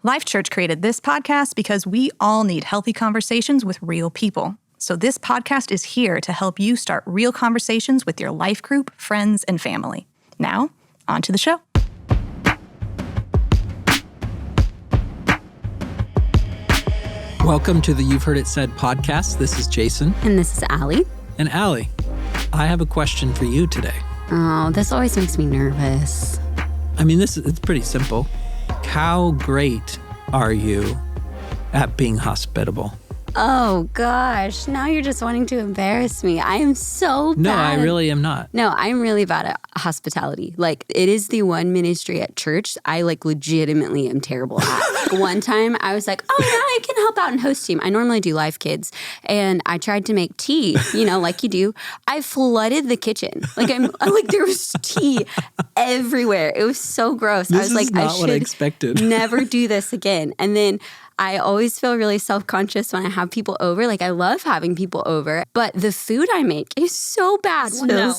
Life.Church created this podcast because we all need healthy conversations with real people. So this podcast is here to help you start real conversations with your life group, friends, and family. Now, on to the show. Welcome to the You've Heard It Said podcast. This is Jason. And this is Allie. And Allie, I have a question for you today. Oh, this always makes me nervous. I mean, it's pretty simple. How great are you at being hospitable? Oh, gosh. Now you're just wanting to embarrass me. I am so bad. No, I really am not. No, I'm really bad at hospitality. Like, it is the one ministry at church I, legitimately am terrible at. One time, I was like, oh, yeah, I can help out and host team. I normally do Life Kids. And I tried to make tea, like you do. I flooded the kitchen. There was tea everywhere. It was so gross. This is not what I expected. Never do this again. And then I always feel really self-conscious when I have people over. I love having people over, but the food I make is so bad. No,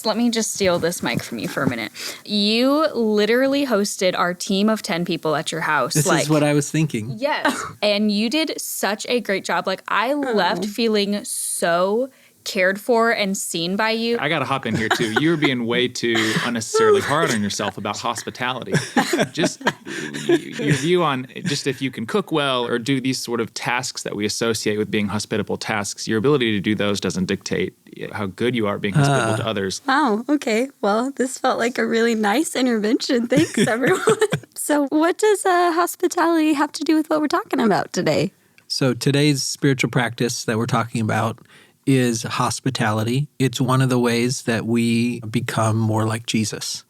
let me just steal this mic from you for a minute. You literally hosted our team of 10 people at your house. This is what I was thinking. Yes. And you did such a great job. I left feeling so cared for and seen by you. I got to hop in here too. You were being way too unnecessarily hard on yourself about hospitality. Just your view on just if you can cook well or do these sort of tasks that we associate with being hospitable tasks, your ability to do those doesn't dictate how good you are being hospitable to others. Wow. Okay. Well, this felt like a really nice intervention. Thanks, everyone. So what does hospitality have to do with what we're talking about today? So today's spiritual practice that we're talking about is hospitality. It's one of the ways that we become more like Jesus.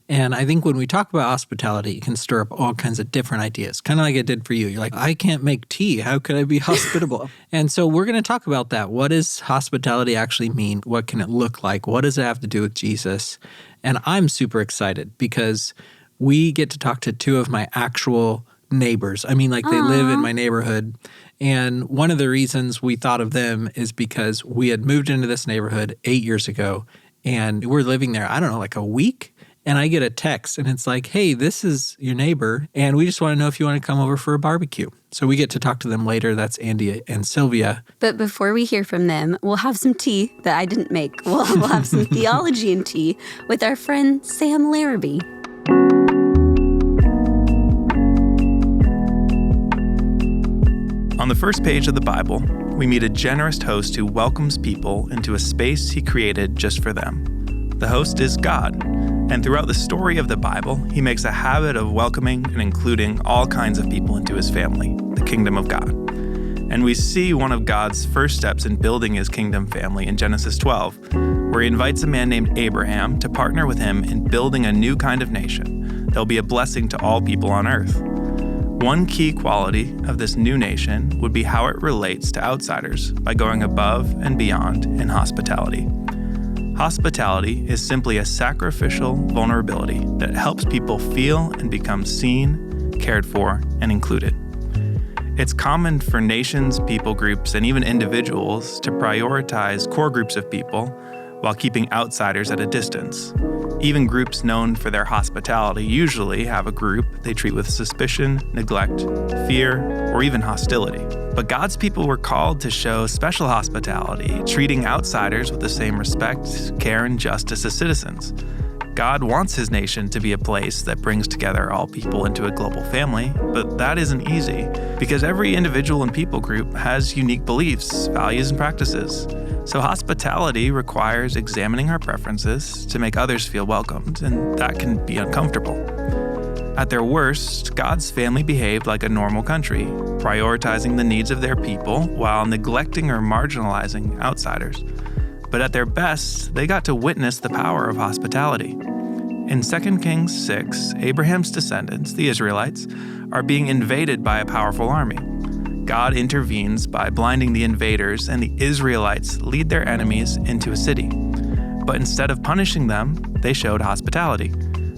And I think when we talk about hospitality, it can stir up all kinds of different ideas, kind of like it did for you. You're like, I can't make tea. How could I be hospitable? And so we're going to talk about that. What does hospitality actually mean? What can it look like? What does it have to do with Jesus? And I'm super excited because we get to talk to two of my actual neighbors. I mean, they live in my neighborhood. And one of the reasons we thought of them is because we had moved into this neighborhood 8 years ago, and we're living there, I don't know, a week. And I get a text, and it's like, hey, this is your neighbor, and we just want to know if you want to come over for a barbecue. So we get to talk to them later. That's Andy and Sylvia. But before we hear from them, we'll have some tea that I didn't make. We'll have some theology and tea with our friend Sam Larrabee. On the first page of the Bible, we meet a generous host who welcomes people into a space he created just for them. The host is God, and throughout the story of the Bible, he makes a habit of welcoming and including all kinds of people into his family, the kingdom of God. And we see one of God's first steps in building his kingdom family in Genesis 12, where he invites a man named Abraham to partner with him in building a new kind of nation that will be a blessing to all people on earth. One key quality of this new nation would be how it relates to outsiders by going above and beyond in hospitality. Hospitality is simply a sacrificial vulnerability that helps people feel and become seen, cared for, and included. It's common for nations, people groups, and even individuals to prioritize core groups of people while keeping outsiders at a distance. Even groups known for their hospitality usually have a group they treat with suspicion, neglect, fear, or even hostility. But God's people were called to show special hospitality, treating outsiders with the same respect, care, and justice as citizens. God wants his nation to be a place that brings together all people into a global family, but that isn't easy because every individual and people group has unique beliefs, values, and practices. So hospitality requires examining our preferences to make others feel welcomed, and that can be uncomfortable. At their worst, God's family behaved like a normal country, prioritizing the needs of their people while neglecting or marginalizing outsiders. But at their best, they got to witness the power of hospitality. In 2 Kings 6, Abraham's descendants, the Israelites, are being invaded by a powerful army. God intervenes by blinding the invaders, and the Israelites lead their enemies into a city. But instead of punishing them, they showed hospitality.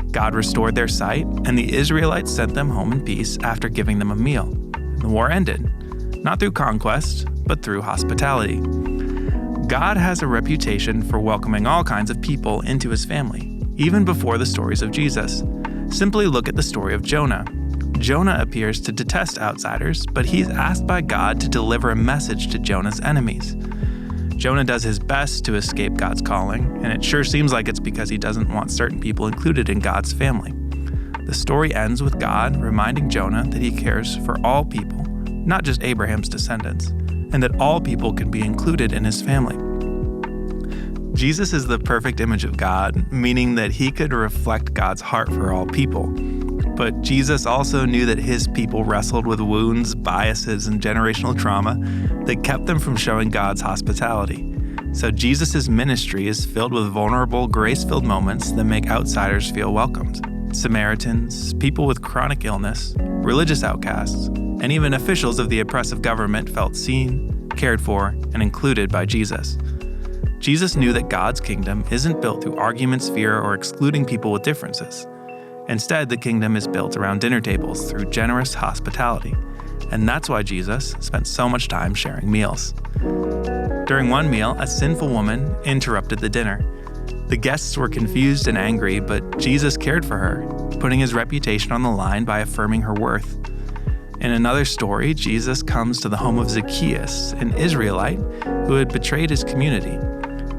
God restored their sight, and the Israelites sent them home in peace after giving them a meal. The war ended, not through conquest, but through hospitality. God has a reputation for welcoming all kinds of people into his family, even before the stories of Jesus. Simply look at the story of Jonah. Jonah appears to detest outsiders, but he's asked by God to deliver a message to Jonah's enemies. Jonah does his best to escape God's calling, and it sure seems like it's because he doesn't want certain people included in God's family. The story ends with God reminding Jonah that he cares for all people, not just Abraham's descendants, and that all people can be included in his family. Jesus is the perfect image of God, meaning that he could reflect God's heart for all people. But Jesus also knew that his people wrestled with wounds, biases, and generational trauma that kept them from showing God's hospitality. So Jesus' ministry is filled with vulnerable, grace-filled moments that make outsiders feel welcomed. Samaritans, people with chronic illness, religious outcasts, and even officials of the oppressive government felt seen, cared for, and included by Jesus. Jesus knew that God's kingdom isn't built through arguments, fear, or excluding people with differences. Instead, the kingdom is built around dinner tables through generous hospitality. And that's why Jesus spent so much time sharing meals. During one meal, a sinful woman interrupted the dinner. The guests were confused and angry, but Jesus cared for her, putting his reputation on the line by affirming her worth. In another story, Jesus comes to the home of Zacchaeus, an Israelite who had betrayed his community.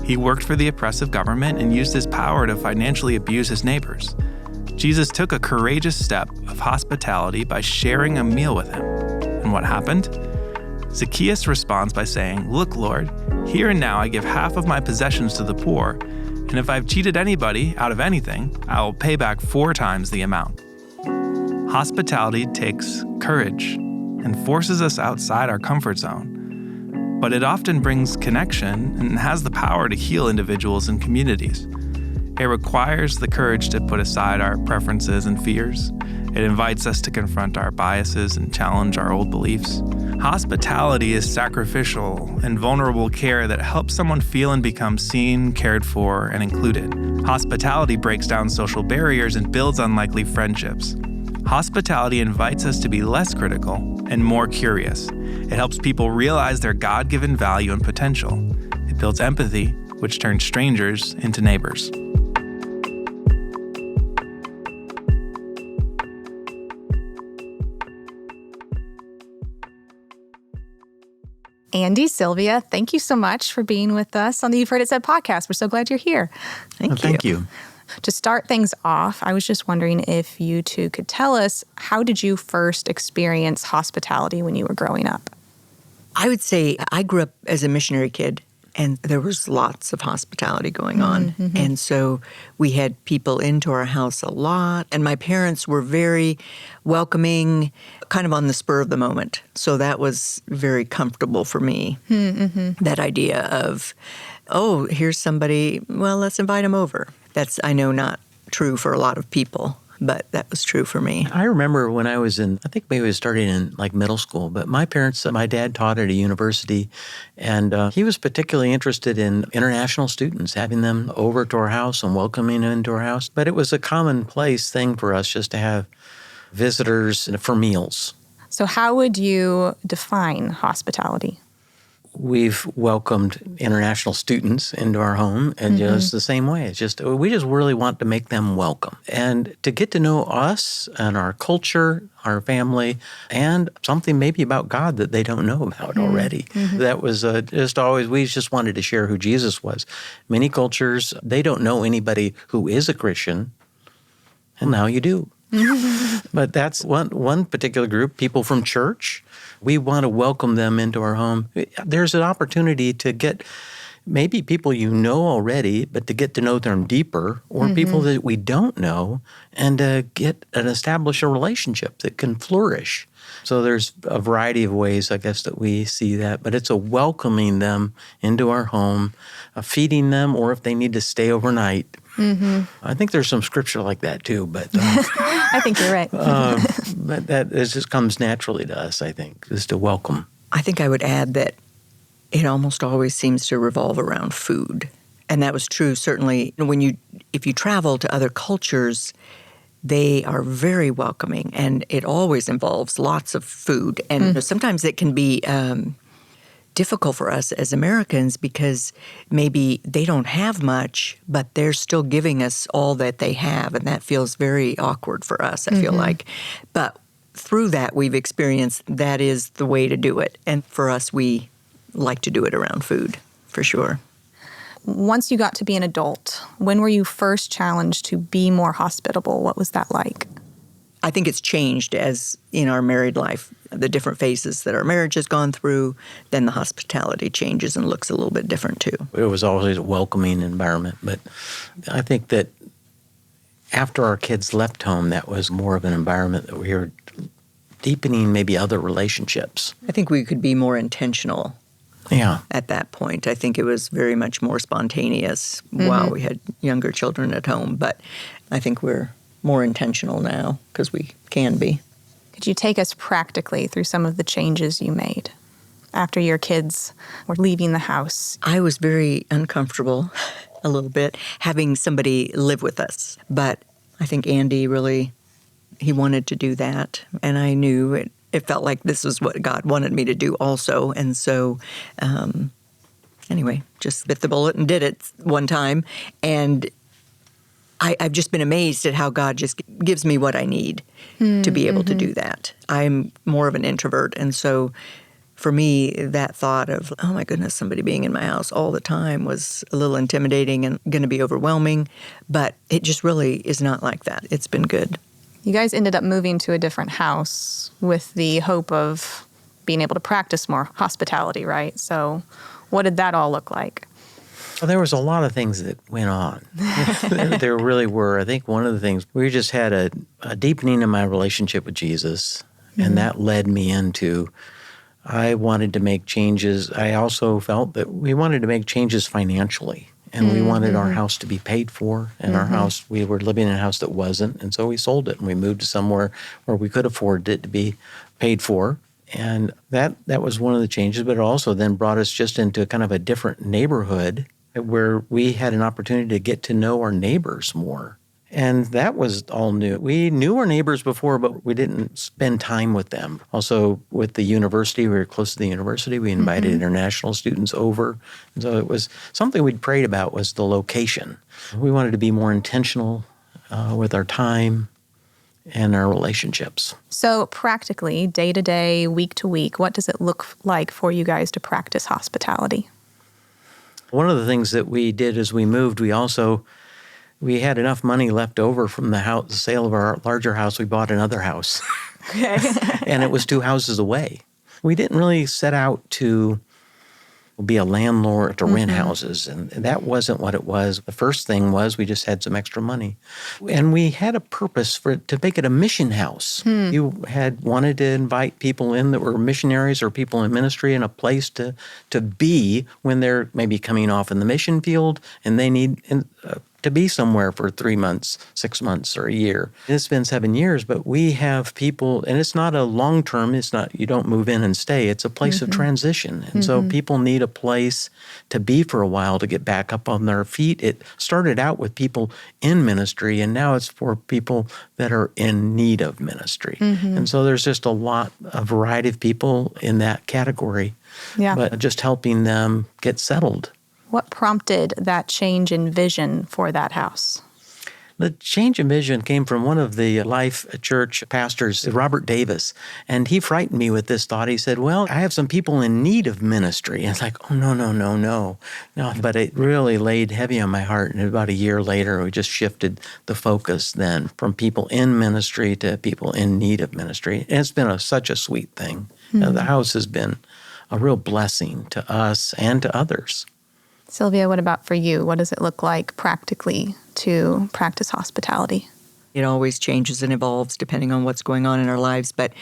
He worked for the oppressive government and used his power to financially abuse his neighbors. Jesus took a courageous step of hospitality by sharing a meal with him. And what happened? Zacchaeus responds by saying, "Look, Lord, here and now I give half of my possessions to the poor, and if I've cheated anybody out of anything, I will pay back 4 times the amount." Hospitality takes courage and forces us outside our comfort zone, but it often brings connection and has the power to heal individuals and communities. It requires the courage to put aside our preferences and fears. It invites us to confront our biases and challenge our old beliefs. Hospitality is sacrificial and vulnerable care that helps someone feel and become seen, cared for, and included. Hospitality breaks down social barriers and builds unlikely friendships. Hospitality invites us to be less critical and more curious. It helps people realize their God-given value and potential. It builds empathy, which turns strangers into neighbors. Andy, Sylvia, thank you so much for being with us on the You've Heard It Said podcast. We're so glad you're here. Thank you. To start things off, I was just wondering if you two could tell us, how did you first experience hospitality when you were growing up? I would say I grew up as a missionary kid, and there was lots of hospitality going on. Mm-hmm. And so we had people into our house a lot, and my parents were very welcoming, kind of on the spur of the moment. So that was very comfortable for me, that idea of, oh, here's somebody, well, let's invite them over. That's, I know, not true for a lot of people, but that was true for me. I remember when I was I think maybe I was starting in like middle school, but my dad taught at a university, and he was particularly interested in international students, having them over to our house and welcoming them into our house. But it was a commonplace thing for us just to have visitors for meals. So how would you define hospitality? We've welcomed international students into our home and just the same way. It's just, we just really want to make them welcome and to get to know us and our culture, our family, and something maybe about God that they don't know about already. That was just always, we just wanted to share who Jesus was. Many cultures, they don't know anybody who is a Christian, and now you do. But that's one particular group, people from church. We want to welcome them into our home. There's an opportunity to get maybe people you know already, but to get to know them deeper, or people that we don't know, and to get and establish a relationship that can flourish. So there's a variety of ways, I guess, that we see that. But it's a welcoming them into our home, feeding them, or if they need to stay overnight. I think there's some scripture like that too, but I think you're right. but that just comes naturally to us, I think, is to welcome. I think I would add that it almost always seems to revolve around food. And that was true, certainly, if you travel to other cultures, they are very welcoming, and it always involves lots of food. And sometimes it can be difficult for us as Americans because maybe they don't have much, but they're still giving us all that they have, and that feels very awkward for us, I feel like. But through that, we've experienced that is the way to do it. And for us, we like to do it around food, for sure. Once you got to be an adult, when were you first challenged to be more hospitable? What was that like? I think it's changed as in our married life, the different phases that our marriage has gone through, then the hospitality changes and looks a little bit different too. It was always a welcoming environment. But I think that after our kids left home, that was more of an environment that we were deepening maybe other relationships. I think we could be more intentional at that point. I think it was very much more spontaneous while we had younger children at home. But I think we're more intentional now because we can be. Could you take us practically through some of the changes you made after your kids were leaving the house? I was very uncomfortable a little bit having somebody live with us. But I think Andy really, he wanted to do that. And I knew it felt like this is what God wanted me to do also. And so anyway, just bit the bullet and did it one time. And I've just been amazed at how God just gives me what I need to be able to do that. I'm more of an introvert. And so for me, that thought of, oh my goodness, somebody being in my house all the time was a little intimidating and going to be overwhelming. But it just really is not like that. It's been good. You guys ended up moving to a different house with the hope of being able to practice more hospitality, right? So what did that all look like? Well, there was a lot of things that went on. There really were. I think one of the things, we just had a deepening in my relationship with Jesus, and that led me into, I wanted to make changes. I also felt that we wanted to make changes financially, and we wanted our house to be paid for. And our house, we were living in a house that wasn't, and so we sold it, and we moved to somewhere where we could afford it to be paid for. And that was one of the changes, but it also then brought us just into kind of a different neighborhood where we had an opportunity to get to know our neighbors more. And that was all new. We knew our neighbors before, but we didn't spend time with them. Also, with the university, we were close to the university. We invited international students over. And so it was something we'd prayed about was the location. We wanted to be more intentional with our time and our relationships. So practically, day to day, week to week, what does it look like for you guys to practice hospitality? One of the things that we did as we moved, we had enough money left over from the sale of our larger house. We bought another house. Okay. And it was 2 houses away. We didn't really set out to be a landlord to rent houses, and that wasn't what it was. The first thing was we just had some extra money. And we had a purpose to make it a mission house. You had wanted to invite people in that were missionaries or people in ministry and a place to be when they're maybe coming off in the mission field and they need to be somewhere for 3 months, 6 months, or a year. It's been 7 years, but we have people, and it's not a long term, it's not, you don't move in and stay, it's a place of transition. And so people need a place to be for a while to get back up on their feet. It started out with people in ministry, and now it's for people that are in need of ministry. And so there's just a variety of people in that category, but just helping them get settled. What prompted that change in vision for that house? The change in vision came from one of the Life.Church pastors, Robert Davis, and he frightened me with this thought. He said, well, I have some people in need of ministry. And it's like, oh, no. But it really laid heavy on my heart, and about a year later, we just shifted the focus then from people in ministry to people in need of ministry. And it's been such a sweet thing. The house has been a real blessing to us and to others. Sylvia, what about for you? What does it look like practically to practice hospitality? It always changes and evolves depending on what's going on in our lives, but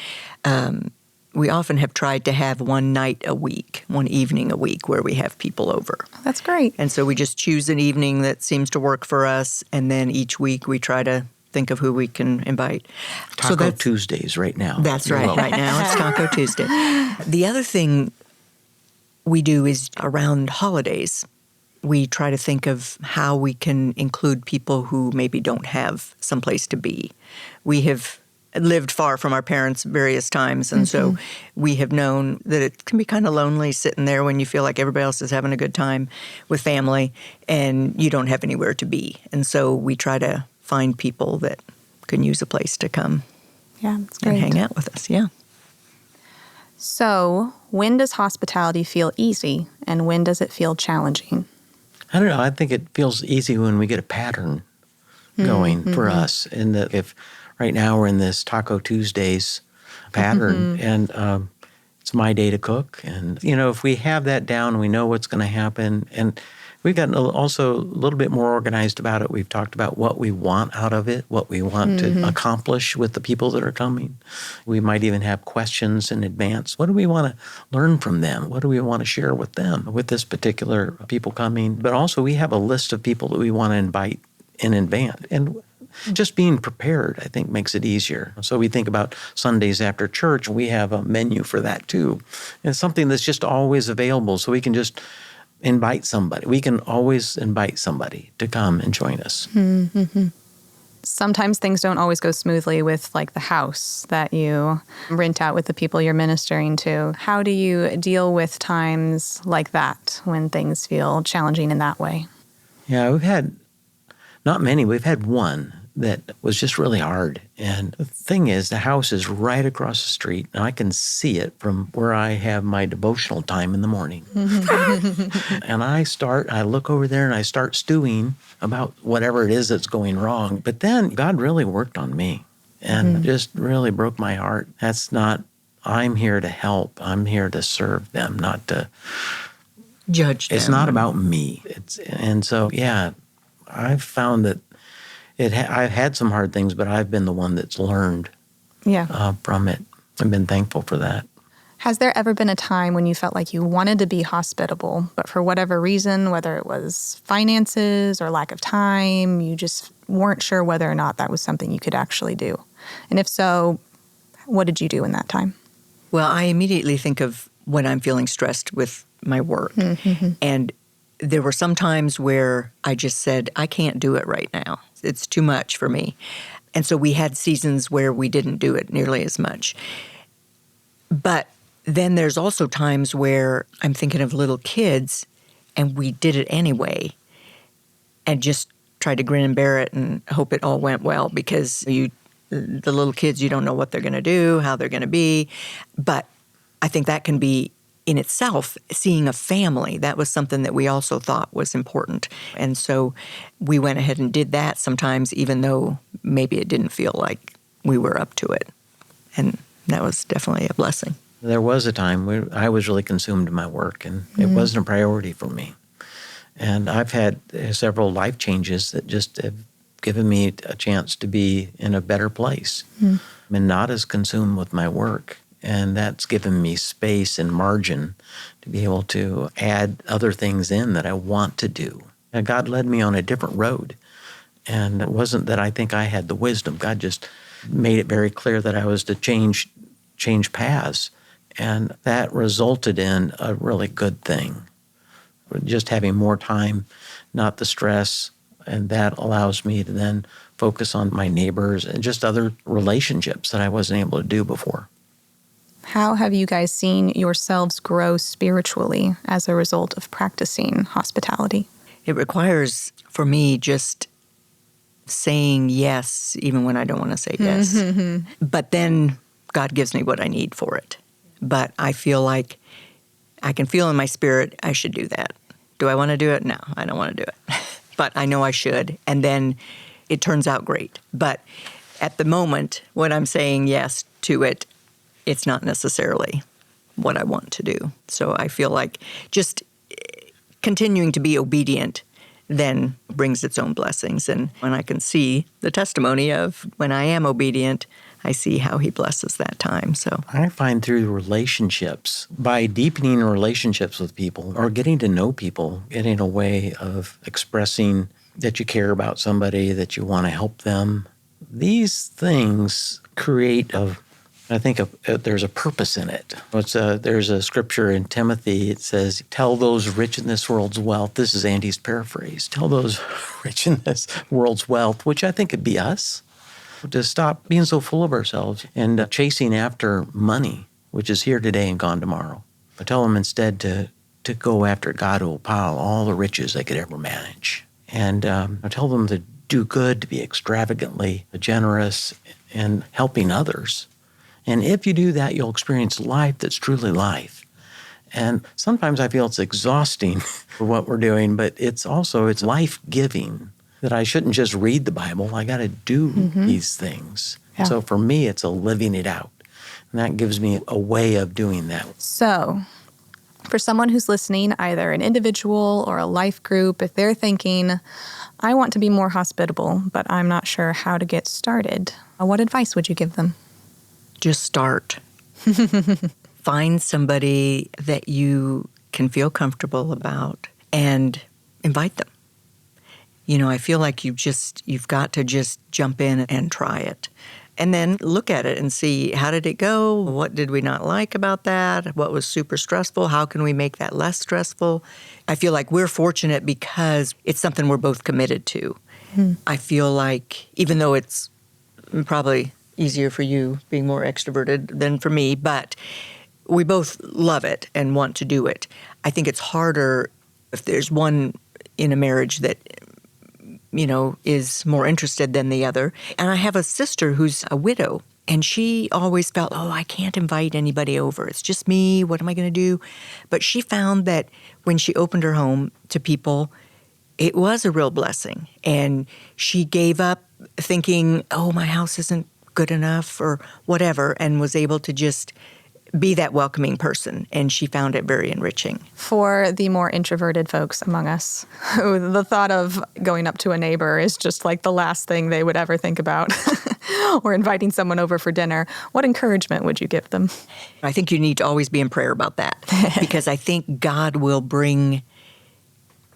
we often have tried to have one night a week, one evening a week where we have people over. Oh, that's great. And so we just choose an evening that seems to work for us, and then each week we try to think of who we can invite. Taco Tuesdays right now. That's right. Right now it's Taco Tuesday. The other thing we do is around holidays, we try to think of how we can include people who maybe don't have someplace to be. We have lived far from our parents various times, and so we have known that it can be kind of lonely sitting there when you feel like everybody else is having a good time with family and you don't have anywhere to be. And so we try to find people that can use a place to come. Yeah, that's and great. hang out with us. Yeah. So, when does hospitality feel easy and when does it feel challenging? I don't know. I think it feels easy when we get a pattern going for us. And that if right now we're in this Taco Tuesdays pattern, and it's my day to cook. And, if we have that down, we know what's going to happen. And we've gotten also a little bit more organized about it. We've talked about what we want out of it, what we want to accomplish with the people that are coming. We might even have questions in advance. What do we want to learn from them? What do we want to share with them, with this particular people coming? But also we have a list of people that we want to invite in advance. And just being prepared, I think, makes it easier. So we think about Sundays after church. We have a menu for that too. And it's something that's just always available, so we can just invite somebody. We can always invite somebody to come and join us. Sometimes things don't always go smoothly with like the house that you rent out with the people you're ministering to. How do you deal with times like that when things feel challenging in that way? Yeah, we've had not many. We've had one that was just really hard. And the thing is, the house is right across the street, and I can see it from where I have my devotional time in the morning. And I look over there and I start stewing about whatever it is that's going wrong. But then God really worked on me and just really broke my heart. I'm here to help. I'm here to serve them, not to Judge them. It's not about me. I've found that I've had some hard things, but I've been the one that's learned from it. I've been thankful for that. Has there ever been a time when you felt like you wanted to be hospitable, but for whatever reason, whether it was finances or lack of time, you just weren't sure whether or not that was something you could actually do? And if so, what did you do in that time? Well, I immediately think of when I'm feeling stressed with my work. And there were some times where I just said, I can't do it right now. It's too much for me. And so we had seasons where we didn't do it nearly as much. But then there's also times where I'm thinking of little kids and we did it anyway and just tried to grin and bear it and hope it all went well, because the little kids, you don't know what they're going to do, how they're going to be. But I think that can be in itself, seeing a family, that was something that we also thought was important. And so we went ahead and did that sometimes, even though maybe it didn't feel like we were up to it. And that was definitely a blessing. There was a time where I was really consumed in my work, and it wasn't a priority for me. And I've had several life changes that just have given me a chance to be in a better place and not as consumed with my work. And that's given me space and margin to be able to add other things in that I want to do. And God led me on a different road. And it wasn't that I think I had the wisdom. God just made it very clear that I was to change paths. And that resulted in a really good thing. Just having more time, not the stress. And that allows me to then focus on my neighbors and just other relationships that I wasn't able to do before. How have you guys seen yourselves grow spiritually as a result of practicing hospitality? It requires, for me, just saying yes, even when I don't want to say yes. But then God gives me what I need for it. But I feel like I can feel in my spirit I should do that. Do I want to do it? No, I don't want to do it. But I know I should. And then it turns out great. But at the moment, when I'm saying yes to it, it's not necessarily what I want to do. So I feel like just continuing to be obedient then brings its own blessings. And when I can see the testimony of when I am obedient, I see how he blesses that time. So I find through relationships, by deepening relationships with people or getting to know people, getting a way of expressing that you care about somebody, that you want to help them, these things create there's a purpose in it. There's a scripture in Timothy. It says, tell those rich in this world's wealth. This is Andy's paraphrase. Tell those rich in this world's wealth, which I think could be us, to stop being so full of ourselves and chasing after money, which is here today and gone tomorrow. But tell them instead to go after God who will pile all the riches they could ever manage. And tell them to do good, to be extravagantly generous, and helping others. And if you do that, you'll experience life that's truly life. And sometimes I feel it's exhausting for what we're doing, but it's life-giving, that I shouldn't just read the Bible. I got to do these things. Yeah. So for me, it's a living it out. And that gives me a way of doing that. So, for someone who's listening, either an individual or a life group, if they're thinking, I want to be more hospitable, but I'm not sure how to get started, what advice would you give them? Just start. Find somebody that you can feel comfortable about and invite them. I feel like you've got to just jump in and try it. And then look at it and see, how did it go? What did we not like about that? What was super stressful? How can we make that less stressful? I feel like we're fortunate because it's something we're both committed to. I feel like, even though it's probably easier for you being more extroverted than for me, but we both love it and want to do it. I think it's harder if there's one in a marriage that is more interested than the other. And I have a sister who's a widow, and she always felt, I can't invite anybody over. It's just me. What am I going to do? But she found that when she opened her home to people, it was a real blessing. And she gave up thinking, my house isn't good enough or whatever, and was able to just be that welcoming person, and she found it very enriching. For the more introverted folks among us, the thought of going up to a neighbor is just like the last thing they would ever think about, or inviting someone over for dinner. What encouragement would you give them? I think you need to always be in prayer about that, because I think God will bring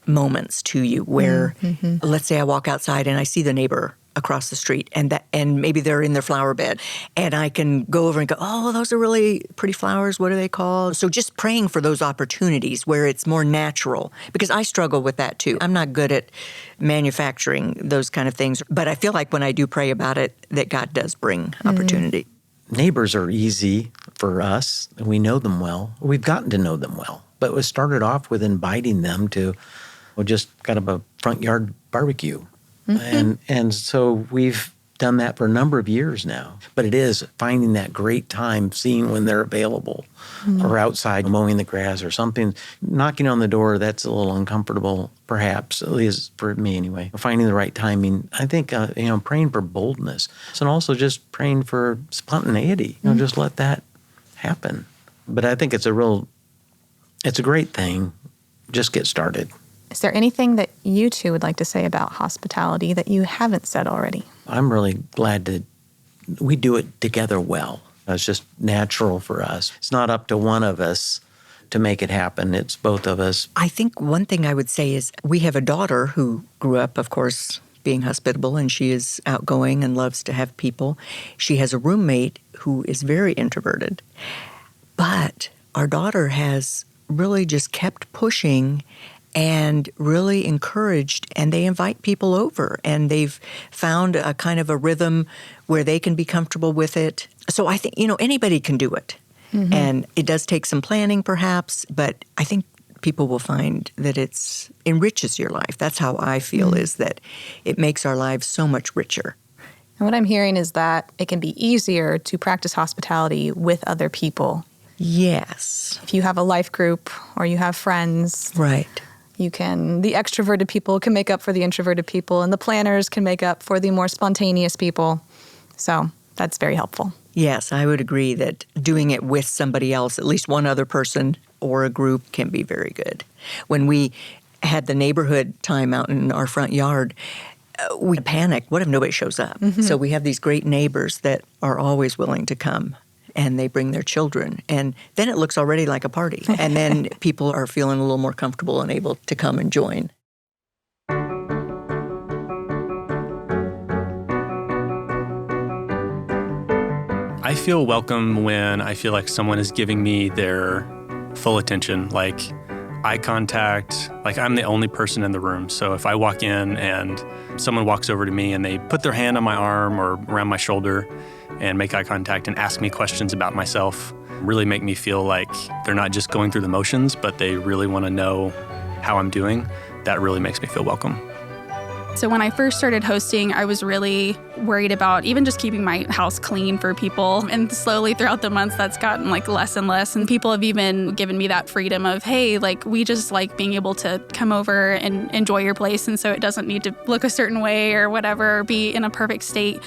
moments to you where, let's say I walk outside and I see the neighbor across the street, and maybe they're in their flower bed, and I can go over and go, those are really pretty flowers. What are they called? So just praying for those opportunities where it's more natural, because I struggle with that too. I'm not good at manufacturing those kind of things, but I feel like when I do pray about it, that God does bring opportunity. Neighbors are easy for us. We know them well. We've gotten to know them well. But it started off with inviting them to just kind of a front yard barbecue. And so we've done that for a number of years now. But it is finding that great time, seeing when they're available, or outside mowing the grass or something. Knocking on the door, that's a little uncomfortable, perhaps, at least for me anyway. Finding the right timing. I think, praying for boldness. And also just praying for spontaneity. Just let that happen. But I think it's a great thing. Just get started. Is there anything that you two would like to say about hospitality that you haven't said already? I'm really glad that we do it together well. It's just natural for us. It's not up to one of us to make it happen. It's both of us. I think one thing I would say is we have a daughter who grew up, of course, being hospitable, and she is outgoing and loves to have people. She has a roommate who is very introverted. But our daughter has really just kept pushing and really encouraged, and they invite people over, and they've found a kind of a rhythm where they can be comfortable with it. So I think, anybody can do it. And it does take some planning perhaps, but I think people will find that it enriches your life. That's how I feel, is that it makes our lives so much richer. And what I'm hearing is that it can be easier to practice hospitality with other people. Yes. If you have a life group or you have friends. Right. The extroverted people can make up for the introverted people, and the planners can make up for the more spontaneous people. So that's very helpful. Yes, I would agree that doing it with somebody else, at least one other person or a group, can be very good. When we had the neighborhood time out in our front yard, we panicked. What if nobody shows up? So we have these great neighbors that are always willing to come. And they bring their children. And then it looks already like a party. And then people are feeling a little more comfortable and able to come and join. I feel welcome when I feel like someone is giving me their full attention, like eye contact, like I'm the only person in the room. So if I walk in and someone walks over to me and they put their hand on my arm or around my shoulder and make eye contact and ask me questions about myself, really make me feel like they're not just going through the motions, but they really want to know how I'm doing. That really makes me feel welcome. So when I first started hosting, I was really worried about even just keeping my house clean for people. And slowly throughout the months, that's gotten like less and less. And people have even given me that freedom of, hey, like we just like being able to come over and enjoy your place. And so it doesn't need to look a certain way or whatever, or be in a perfect state.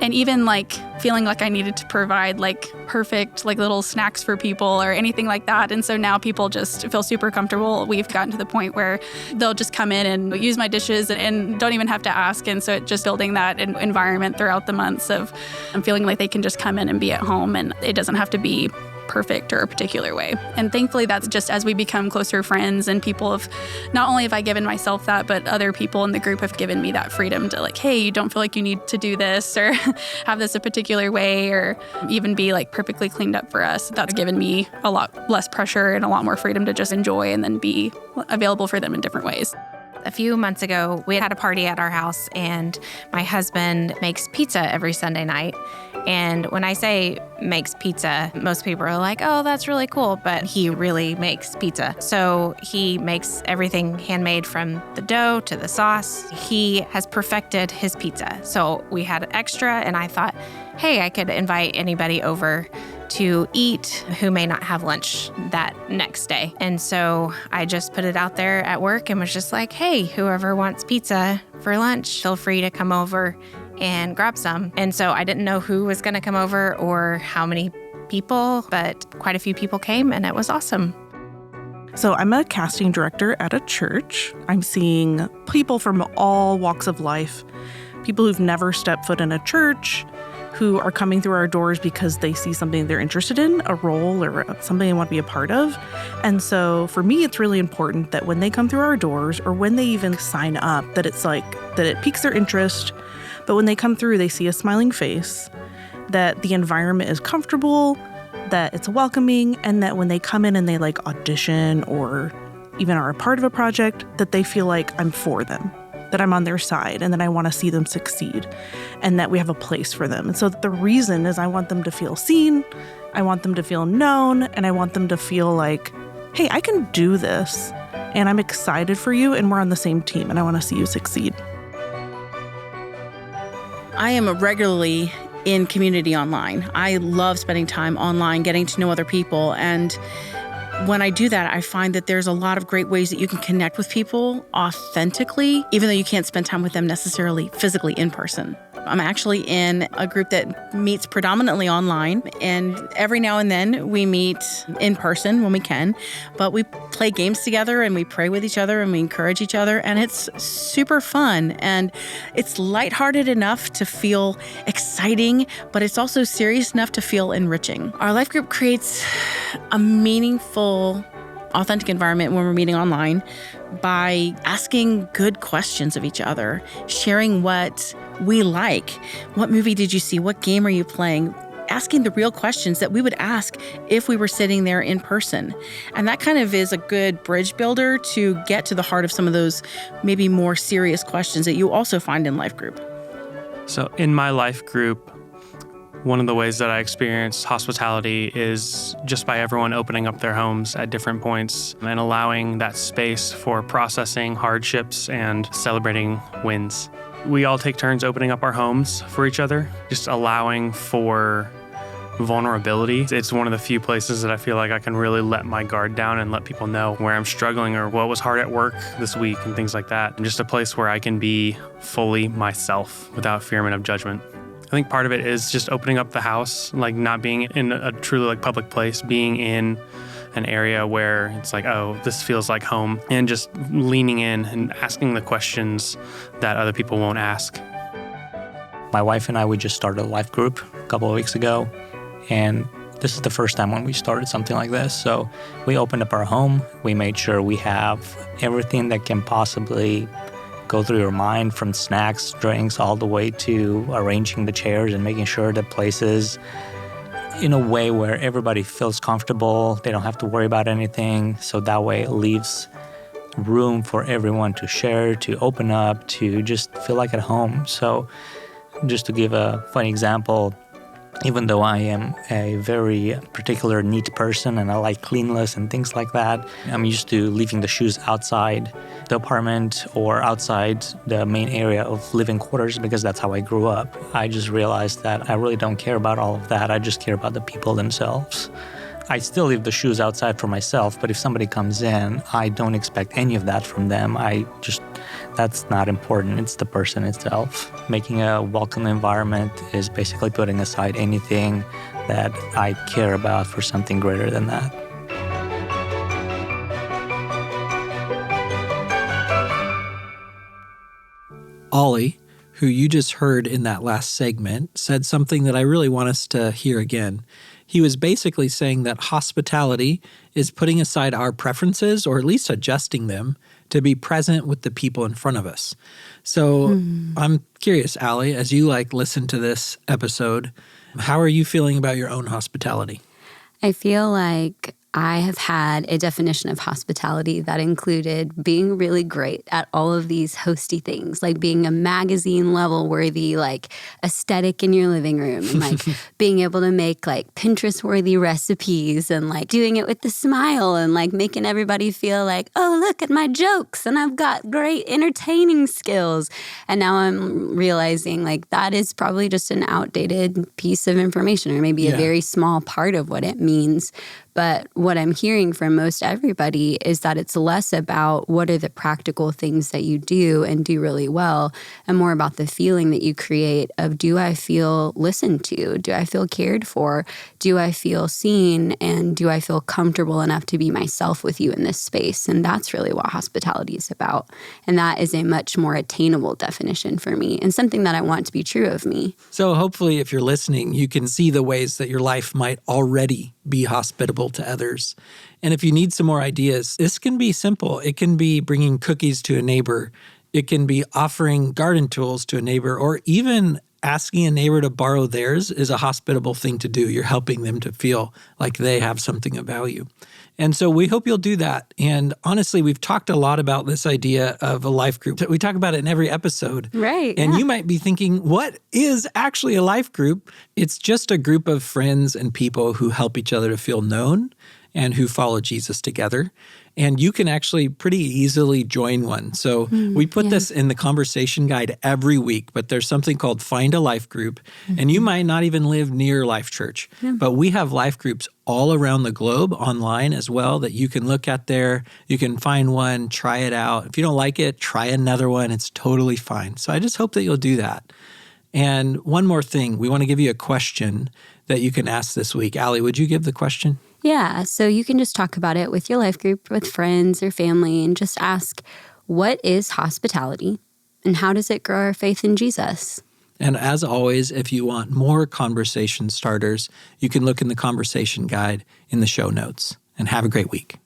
And even like feeling like I needed to provide like perfect like little snacks for people or anything like that. And so now people just feel super comfortable. We've gotten to the point where they'll just come in and use my dishes and don't even have to ask. And so it just building that environment throughout the months of feeling like they can just come in and be at home, and it doesn't have to be perfect or a particular way. And thankfully, that's just as we become closer friends, and people have, not only have I given myself that, but other people in the group have given me that freedom to like, hey, you don't feel like you need to do this or have this a particular way, or even be like perfectly cleaned up for us. That's given me a lot less pressure and a lot more freedom to just enjoy and then be available for them in different ways. A few months ago, we had a party at our house, and my husband makes pizza every Sunday night. And when I say makes pizza, most people are like, oh, that's really cool, but he really makes pizza. So he makes everything handmade from the dough to the sauce. He has perfected his pizza. So we had extra, and I thought, hey, I could invite anybody over to eat who may not have lunch that next day. And so I just put it out there at work and was just like, hey, whoever wants pizza for lunch, feel free to come over and grab some. And so I didn't know who was going to come over or how many people, but quite a few people came, and it was awesome. So I'm a casting director at a church. I'm seeing people from all walks of life, people who've never stepped foot in a church, who are coming through our doors because they see something they're interested in, a role or something they want to be a part of. And so for me, it's really important that when they come through our doors, or when they even sign up, that it's like, that it piques their interest. But when they come through, they see a smiling face, that the environment is comfortable, that it's welcoming, and that when they come in and they like audition or even are a part of a project, that they feel like I'm for them, that I'm on their side, and that I want to see them succeed, and that we have a place for them. And so the reason is I want them to feel seen, I want them to feel known, and I want them to feel like, hey, I can do this, and I'm excited for you, and we're on the same team, and I want to see you succeed. I am regularly in community online. I love spending time online, getting to know other people. And when I do that, I find that there's a lot of great ways that you can connect with people authentically, even though you can't spend time with them necessarily physically in person. I'm actually in a group that meets predominantly online, and every now and then we meet in person when we can, but we play games together and we pray with each other and we encourage each other, and it's super fun, and it's lighthearted enough to feel exciting, but it's also serious enough to feel enriching. Our life group creates a meaningful, authentic environment when we're meeting online by asking good questions of each other, sharing what we like. What movie did you see? What game are you playing? Asking the real questions that we would ask if we were sitting there in person. And that kind of is a good bridge builder to get to the heart of some of those maybe more serious questions that you also find in life group. So in my life group, one of the ways that I experience hospitality is just by everyone opening up their homes at different points and allowing that space for processing hardships and celebrating wins. We all take turns opening up our homes for each other, just allowing for vulnerability. It's one of the few places that I feel like I can really let my guard down and let people know where I'm struggling or what was hard at work this week and things like that. And just a place where I can be fully myself without fear of judgment. I think part of it is just opening up the house, like not being in a truly like public place, being in an area where it's like, oh, this feels like home, and just leaning in and asking the questions that other people won't ask. My wife and I, we just started a life group a couple of weeks ago, and this is the first time when we started something like this. So we opened up our home. We made sure we have everything that can possibly go through your mind, from snacks, drinks, all the way to arranging the chairs and making sure the place is in a way where everybody feels comfortable. They don't have to worry about anything. So that way it leaves room for everyone to share, to open up, to just feel like at home. So just to give a funny example, even though I am a very particular neat person and I like cleanliness and things like that, I'm used to leaving the shoes outside the apartment or outside the main area of living quarters because that's how I grew up. I just realized that I really don't care about all of that. I just care about the people themselves. I still leave the shoes outside for myself, but if somebody comes in, I don't expect any of that from them. That's not important. It's the person itself. Making a welcome environment is basically putting aside anything that I care about for something greater than that. Ollie, who you just heard in that last segment, said something that I really want us to hear again. He was basically saying that hospitality is putting aside our preferences, or at least adjusting them, to be present with the people in front of us. So I'm curious, Allie, as you listen to this episode, how are you feeling about your own hospitality? I feel like I have had a definition of hospitality that included being really great at all of these hosty things, like being a magazine level worthy, aesthetic in your living room, and being able to make Pinterest worthy recipes and doing it with a smile and making everybody feel like, oh, look at my jokes and I've got great entertaining skills. And now I'm realizing that is probably just an outdated piece of information, or maybe a very small part of what it means. But what I'm hearing from most everybody is that it's less about what are the practical things that you do and do really well, and more about the feeling that you create of, do I feel listened to? Do I feel cared for? Do I feel seen? And do I feel comfortable enough to be myself with you in this space? And that's really what hospitality is about. And that is a much more attainable definition for me, and something that I want to be true of me. So hopefully, if you're listening, you can see the ways that your life might already be hospitable to others. And if you need some more ideas, this can be simple. It can be bringing cookies to a neighbor. It can be offering garden tools to a neighbor, or even asking a neighbor to borrow theirs is a hospitable thing to do. You're helping them to feel like they have something of value. And so we hope you'll do that. And honestly, we've talked a lot about this idea of a life group. We talk about it in every episode. Right. And you might be thinking, what is actually a life group? It's just a group of friends and people who help each other to feel known and who follow Jesus together. And you can actually pretty easily join one. So we put this in the conversation guide every week, but there's something called Find a Life Group. And you might not even live near Life.Church, but we have life groups all around the globe online as well that you can look at there. You can find one, try it out. If you don't like it, try another one. It's totally fine. So I just hope that you'll do that. And one more thing, we want to give you a question that you can ask this week. Allie, would you give the question? Yeah, so you can just talk about it with your life group, with friends or family, and just ask, what is hospitality and how does it grow our faith in Jesus? And as always, if you want more conversation starters, you can look in the conversation guide in the show notes. And have a great week.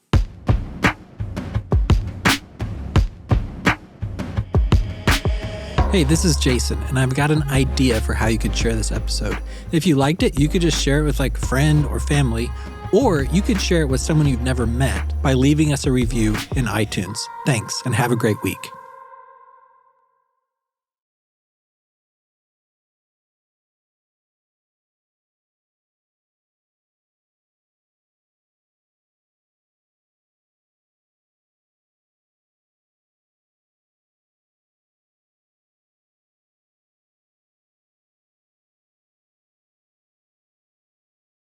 Hey, this is Jason, and I've got an idea for how you could share this episode. If you liked it, you could just share it with a friend or family, or you could share it with someone you've never met by leaving us a review in iTunes. Thanks, and have a great week.